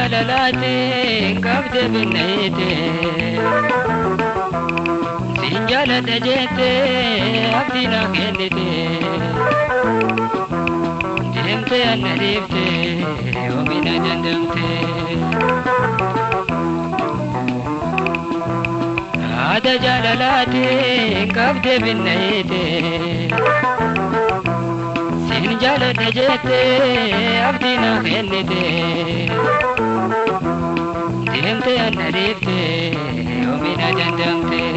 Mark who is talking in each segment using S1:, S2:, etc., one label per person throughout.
S1: جلالاتي قبض بنيتي سنجالة جيتي أبدينا خيلتي دمتي أنا ديبتي ومنا جندمتي هذا جلالاتي قبض بنيتي سنجالة جيتي أبدينا خيلتي دمتي أنا ديبتي ومنا جندمتي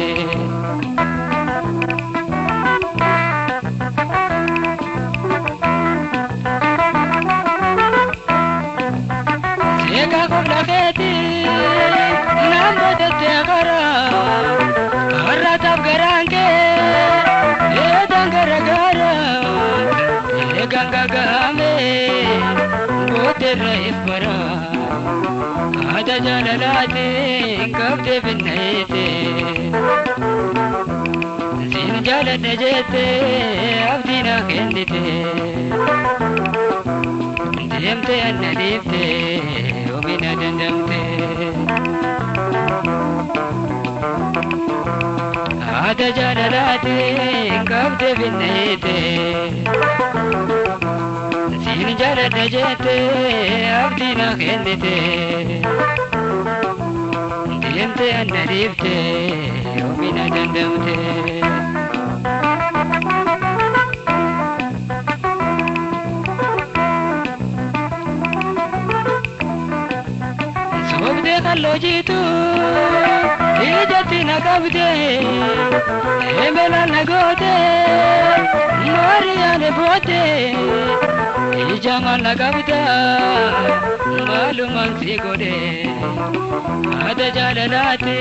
S1: سيكا قبل خيتي نام بدت غرا غرا تبقرانك ليدن غرا ليغنغا غامي قوت الرئيس برا هذا جلالاتي قبض بنيتي زين جالت نجيتي أبدينا خندتي دمتي أنا ديبتي وبنا دندمتي هذا جلالاتي قبض بنيتي زين جالت نجيتي أبدينا خندتي دمتي أنا ديبتي وبنا دندمتي خلو جيتو إيجاتي نقبدي إملا نقودي ماريا نبوتي إيجاما نقبدا مالو منسي قودي هذا جلالاتي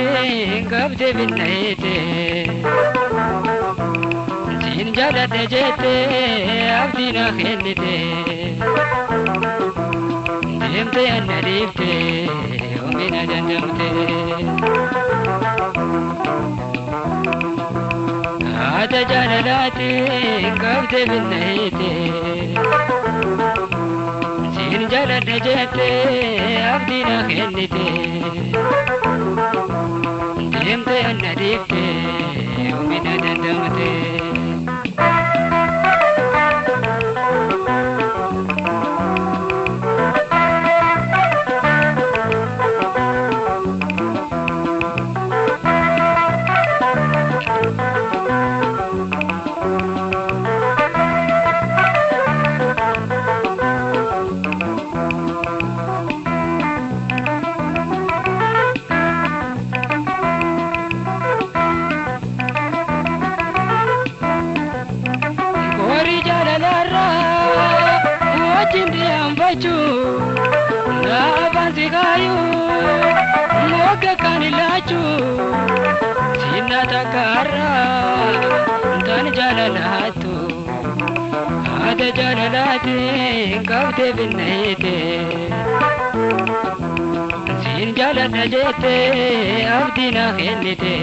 S1: قبدي بالنيتي Sinjala dejete abdina khenite Demte anadifte omina dandamte Ada jalalati kabde binnayte Sinjala dejete abdina khenite Demte anadifte omina dandamte Nabanzigayu moga kanilachu sinatakara dan jalalatu ada jalalati kabde binnayte sin jalalajete abdina khenite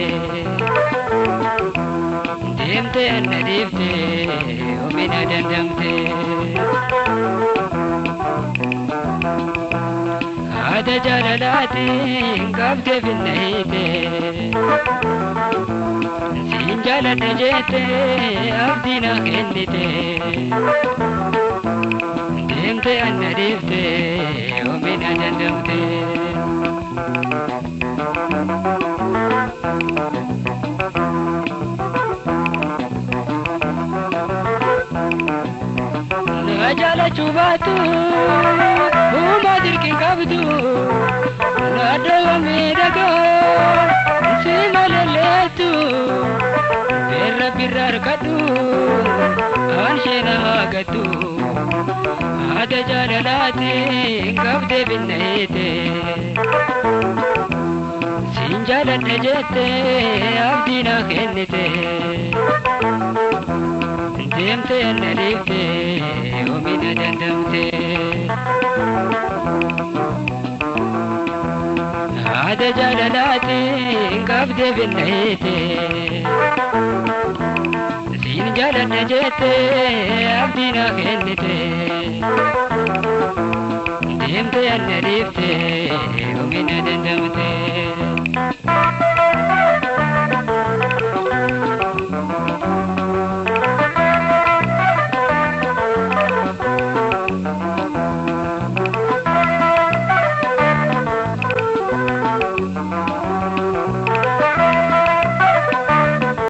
S1: demte anadifte omina dandamte Ada jalalati kabde binnayte Sin jalalajete abdina khenite Demte anadifte omina dandamte Najala chubatu Umadir ki kabdu Nadawa medaga Simalaletu Birra birra rakatu Anshena hagatu Ada jalalati kabde binnayte Sinjala najete abdina khenite Demte anadifte omina dandamte Ada jalalati kabde binnayte Sinjala najete abdina khenite Demte anadifte omina dandamte